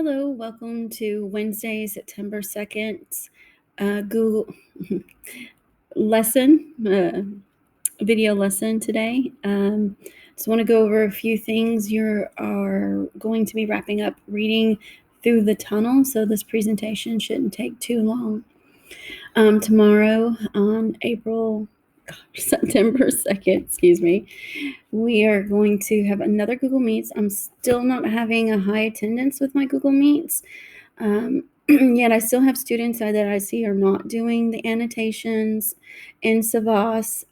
Hello, welcome to Wednesday, September 2nd, Google lesson, video lesson today. Just want to go over a few things. You are going to be wrapping up reading through the tunnel, so this presentation shouldn't take too long. Tomorrow on September 2nd, we are going to have another Google Meets. I'm still not having a high attendance with my Google Meets. Yet I still have students that I see are not doing the annotations in Savas.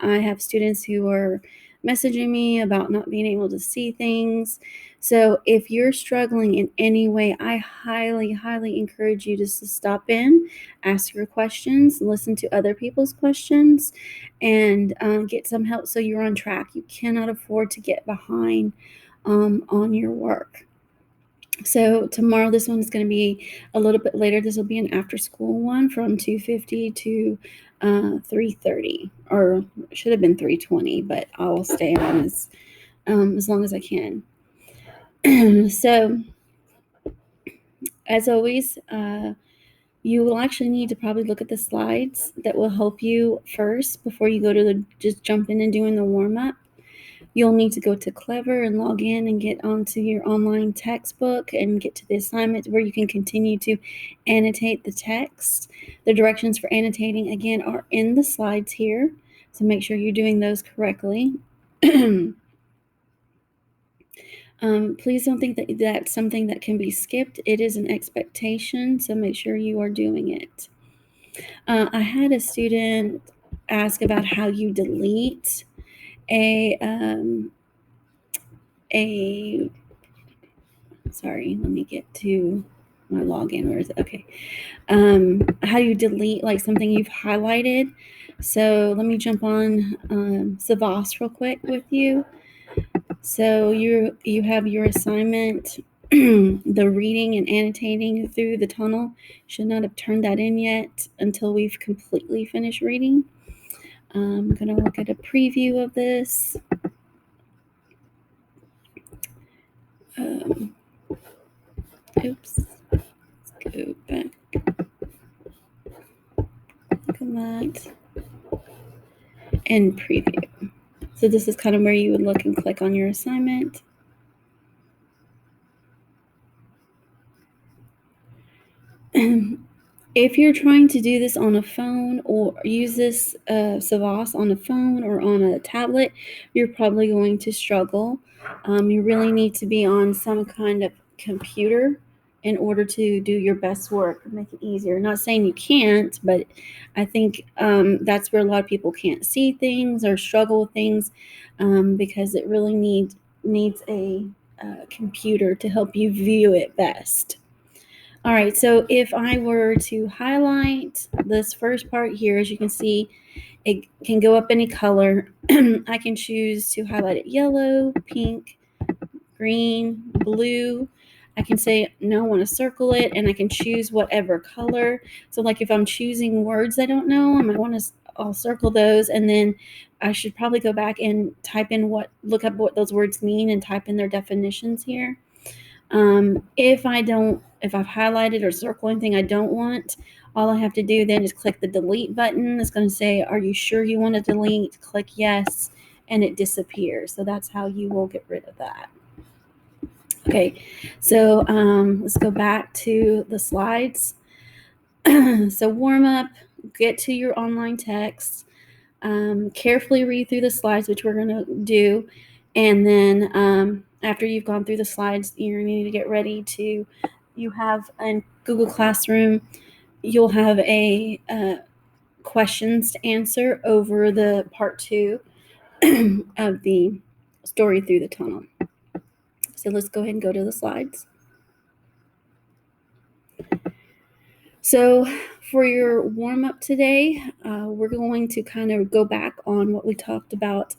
I have students who are messaging me about not being able to see things. So if you're struggling in any way, I highly, highly encourage you just to stop in, ask your questions, listen to other people's questions, and get some help so you're on track. You cannot afford to get behind on your work. So tomorrow, this one is going to be a little bit later. This will be an after-school one from 2:50 to 3:30, or should have been 3:20, but I'll stay on as long as I can. So, as always, you will actually need to probably look at the slides that will help you first before you go to just jump in and doing the warm-up. You'll need to go to Clever and log in and get onto your online textbook and get to the assignment where you can continue to annotate the text. The directions for annotating, again, are in the slides here, so make sure you're doing those correctly. Please don't think that that's something that can be skipped. It is an expectation, so make sure you are doing it. I had a student ask about how you delete sorry, let me get to my login. Where is it? Okay. How you delete like something you've highlighted. So let me jump on Savas real quick with you. So you have your assignment, the reading and annotating through the tunnel. Should not have turned that in yet until we've completely finished reading. I'm going to look at a preview of this. Oops. Let's go back. Look at that. And preview. So this is kind of where you would look and click on your assignment. If you're trying to do this on a phone or use this Savas on a phone or on a tablet, you're probably going to struggle. You really need to be on some kind of computer in order to do your best work, make it easier. Not saying you can't, but I think that's where a lot of people can't see things or struggle with things because it really needs a computer to help you view it best. All right, so if I were to highlight this first part here, as you can see, it can go up any color. I can choose to highlight it yellow, pink, green, blue. I can say, no, I want to circle it, and I can choose whatever color. So like if I'm choosing words I don't know, I might want to, I'll circle those, and then I should probably go back and look up what those words mean and type in their definitions here. If I've highlighted or circled anything I don't want, all I have to do then is click the delete button. It's going to say, are you sure you want to delete? Click yes, and it disappears. So that's how you will get rid of that. Okay, so let's go back to the slides. So warm up, get to your online text, carefully read through the slides, which we're going to do, and then after you've gone through the slides, you need to get ready to, you have in Google Classroom, you'll have a questions to answer over the part 2 of the story through the tunnel. So let's go ahead and go to the slides. So for your warm-up today, we're going to kind of go back on what we talked about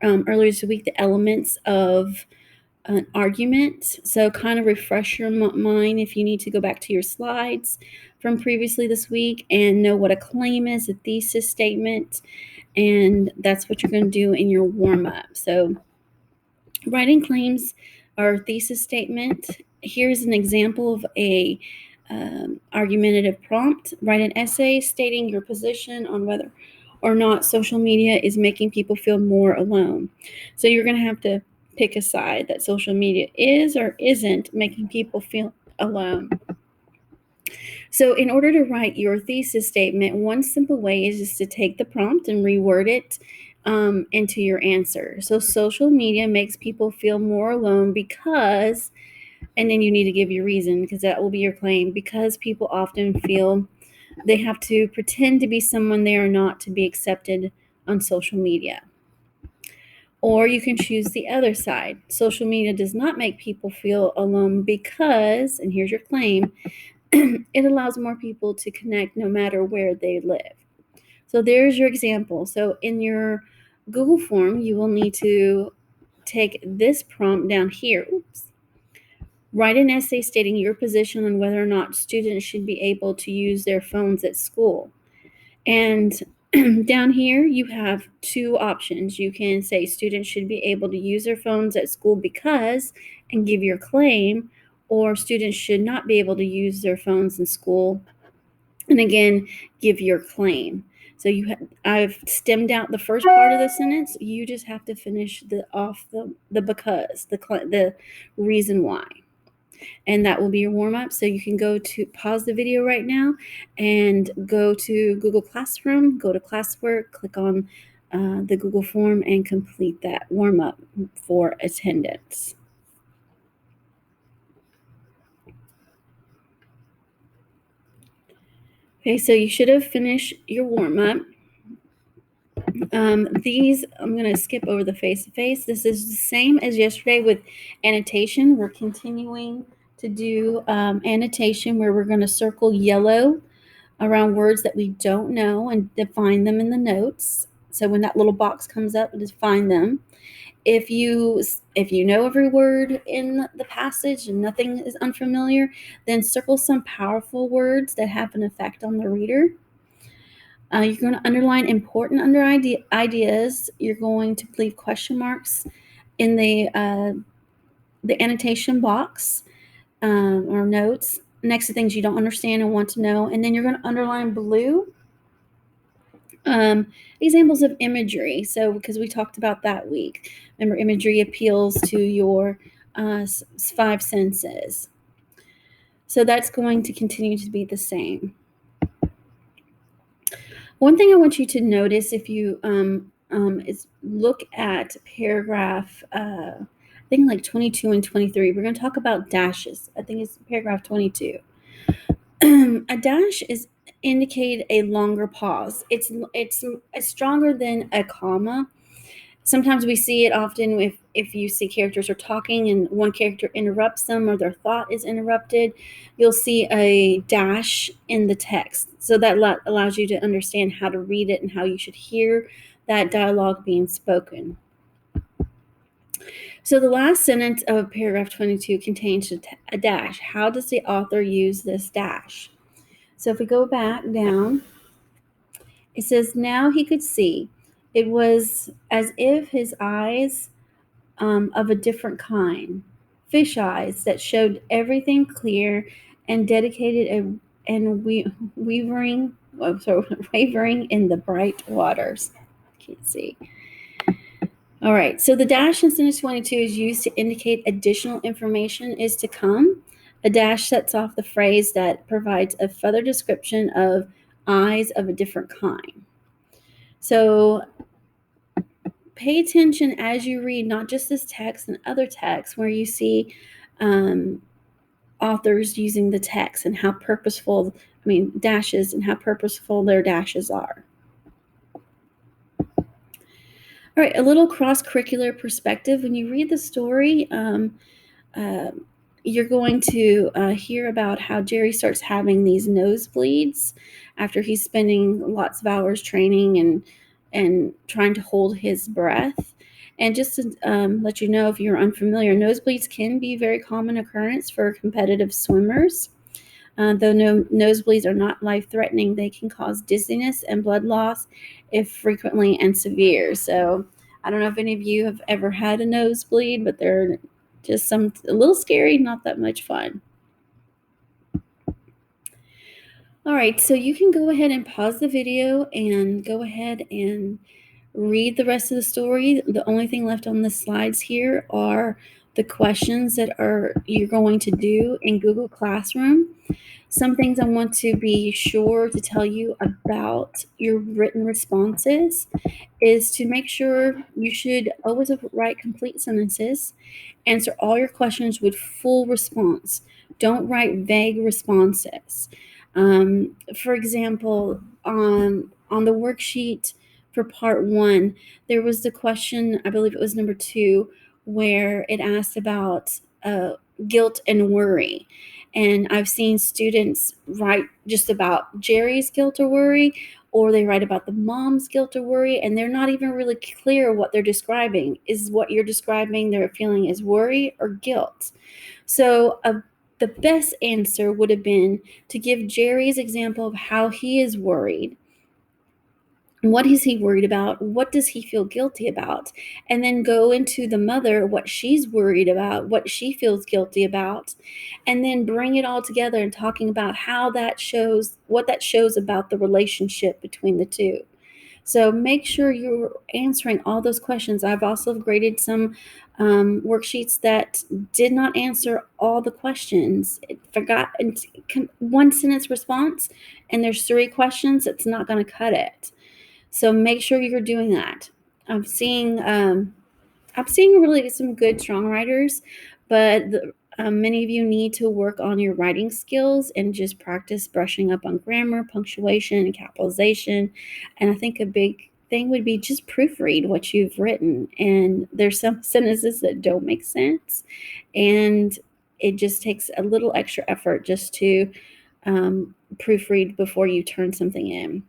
earlier this week, the elements of an argument. So kind of refresh your mind if you need to go back to your slides from previously this week and know what a claim is, a thesis statement, and that's what you're going to do in your warm-up. So writing claims or thesis statement Here's an example of a argumentative prompt. Write an essay stating your position on whether or not social media is making people feel more alone. So you're going to have to pick a side that social media is or isn't making people feel alone. So in order to write your thesis statement, one simple way is just to take the prompt and reword it into your answer. So social media makes people feel more alone because, and then you need to give your reason because that will be your claim, because people often feel they have to pretend to be someone they are not to be accepted on social media. Or you can choose the other side. Social media does not make people feel alone because, and here's your claim, it allows more people to connect no matter where they live. So there's your example. So in your Google form, you will need to take this prompt down here. Write an essay stating your position on whether or not students should be able to use their phones at school. And down here, you have two options. You can say students should be able to use their phones at school because, and give your claim, or students should not be able to use their phones in school, and again, give your claim. So I've stemmed out the first part of the sentence. You just have to finish the because, the reason why. And that will be your warm up. So you can go to pause the video right now and go to Google Classroom, go to classwork, click on the Google form and complete that warm up for attendance. Okay, so you should have finished your warm up. These, I'm going to skip over the face-to-face. This is the same as yesterday with annotation. We're continuing to do annotation where we're going to circle yellow around words that we don't know and define them in the notes. So when that little box comes up, just find them. If you know every word in the passage and nothing is unfamiliar, then circle some powerful words that have an effect on the reader. You're going to underline important ideas. You're going to leave question marks in the annotation box or notes next to things you don't understand and want to know. And then you're going to underline blue examples of imagery. So because we talked about that week. Remember, imagery appeals to your five senses. So that's going to continue to be the same. One thing I want you to notice if you is look at paragraph, I think like 22 and 23. We're going to talk about dashes. I think it's paragraph 22. A dash is indicate a longer pause. It's stronger than a comma. Sometimes we see it often if you see characters are talking and one character interrupts them or their thought is interrupted, you'll see a dash in the text. So that allows you to understand how to read it and how you should hear that dialogue being spoken. So the last sentence of paragraph 22 contains a dash. How does the author use this dash? So if we go back down, it says, now he could see. It was as if his eyes of a different kind, fish eyes that showed everything clear and dedicated and wavering in the bright waters. Can't see. All right, so the dash in sentence 22 is used to indicate additional information is to come. A dash sets off the phrase that provides a further description of eyes of a different kind. So pay attention as you read, not just this text and other texts where you see authors using the text and how purposeful, dashes and how purposeful their dashes are. All right, a little cross-curricular perspective. When you read the story, you're going to hear about how Jerry starts having these nosebleeds after he's spending lots of hours training and trying to hold his breath. And just to let you know, if you're unfamiliar, nosebleeds can be a very common occurrence for competitive swimmers. Though nosebleeds are not life-threatening, they can cause dizziness and blood loss if frequently and severe. So I don't know if any of you have ever had a nosebleed, but they're Just a little scary, not that much fun. All right, so you can go ahead and pause the video and go ahead and read the rest of the story. The only thing left on the slides here are the questions that you're going to do in Google Classroom. Some things I want to be sure to tell you about your written responses is to make sure you should always write complete sentences. Answer all your questions with full response. Don't write vague responses. For example, on the worksheet for part 1, there was the question, I believe it was number 2, where it asked about guilt and worry. And I've seen students write just about Jerry's guilt or worry, or they write about the mom's guilt or worry, and they're not even really clear what they're describing. Is what you're describing their feeling is worry or guilt? So the best answer would have been to give Jerry's example of how he is worried. What is he worried about? What does he feel guilty about? And then go into the mother, what she's worried about, what she feels guilty about, and then bring it all together and talking about how that shows, what that shows about the relationship between the two. So make sure you're answering all those questions. I've also graded some worksheets that did not answer all the questions. It forgot one sentence response, and there's 3 questions. It's not going to cut it. So make sure you're doing that. I'm seeing really some good strong writers, but many of you need to work on your writing skills and just practice brushing up on grammar, punctuation, and capitalization. And I think a big thing would be just proofread what you've written. And there's some sentences that don't make sense, and it just takes a little extra effort just to proofread before you turn something in.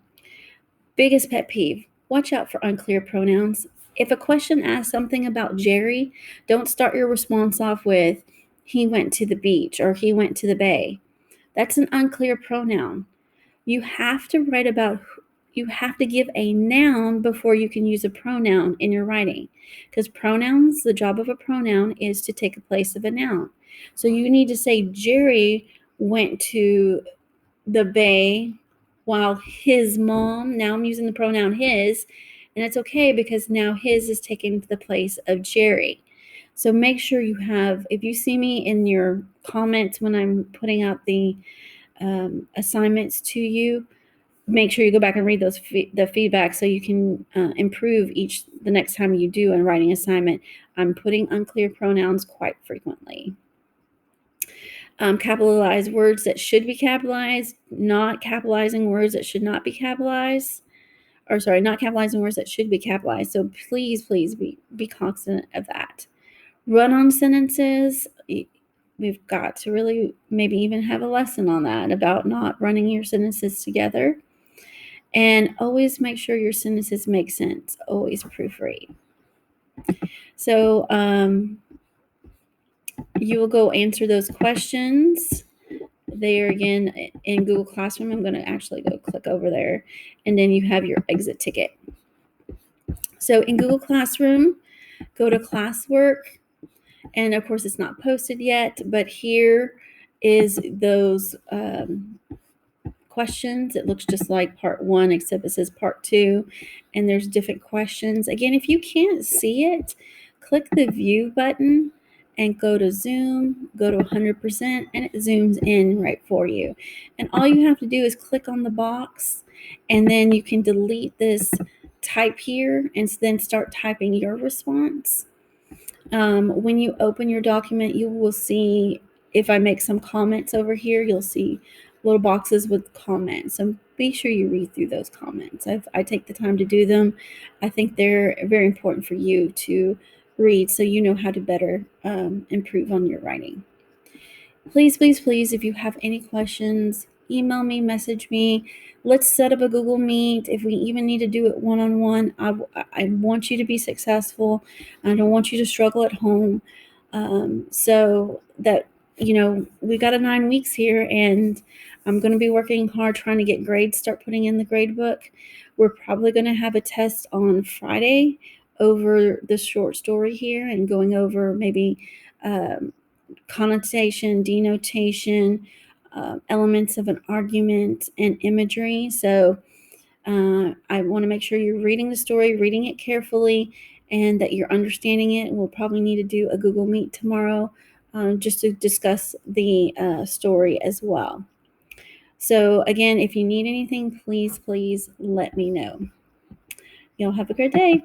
Biggest pet peeve, watch out for unclear pronouns. If a question asks something about Jerry, don't start your response off with, he went to the beach or he went to the bay. That's an unclear pronoun. You have to give a noun before you can use a pronoun in your writing. Because pronouns, the job of a pronoun is to take the place of a noun. So you need to say Jerry went to the bay while his mom, now I'm using the pronoun his, and it's okay because now his is taking the place of Jerry. So make sure you have, if you see me in your comments when I'm putting out the assignments to you, make sure you go back and read the feedback so you can improve the next time you do a writing assignment. I'm putting unclear pronouns quite frequently. Capitalize words that should be capitalized, not capitalizing words that should not be capitalized, or sorry, not capitalizing words that should be capitalized. So please be cognizant of that. Run-on sentences, we've got to really maybe even have a lesson on that about not running your sentences together. And always make sure your sentences make sense. Always proofread. So you will go answer those questions there again in Google Classroom. I'm going to actually go click over there, and then you have your exit ticket. So in Google Classroom, go to classwork, and of course it's not posted yet, but here is those questions. It looks just like part 1, except it says part 2, and there's different questions. Again, if you can't see it, click the view button and go to zoom, go to 100%, and it zooms in right for you. And all you have to do is click on the box, and then you can delete this type here and then start typing your response. When you open your document, you will see, if I make some comments over here, you'll see little boxes with comments. So be sure you read through those comments. I take the time to do them. I think they're very important for you to read so you know how to better improve on your writing. Please, if you have any questions, email me, message me. Let's set up a Google Meet. If we even need to do it one-on-one, I want you to be successful. I don't want you to struggle at home. So that, we've got 9 weeks here, and I'm going to be working hard trying to get grades, start putting in the grade book. We're probably going to have a test on Friday over the short story here and going over maybe connotation, denotation, elements of an argument, and imagery. So I want to make sure you're reading the story, reading it carefully, and that you're understanding it. We'll probably need to do a Google Meet tomorrow just to discuss the story as well. So, again, if you need anything, please let me know. Y'all have a great day.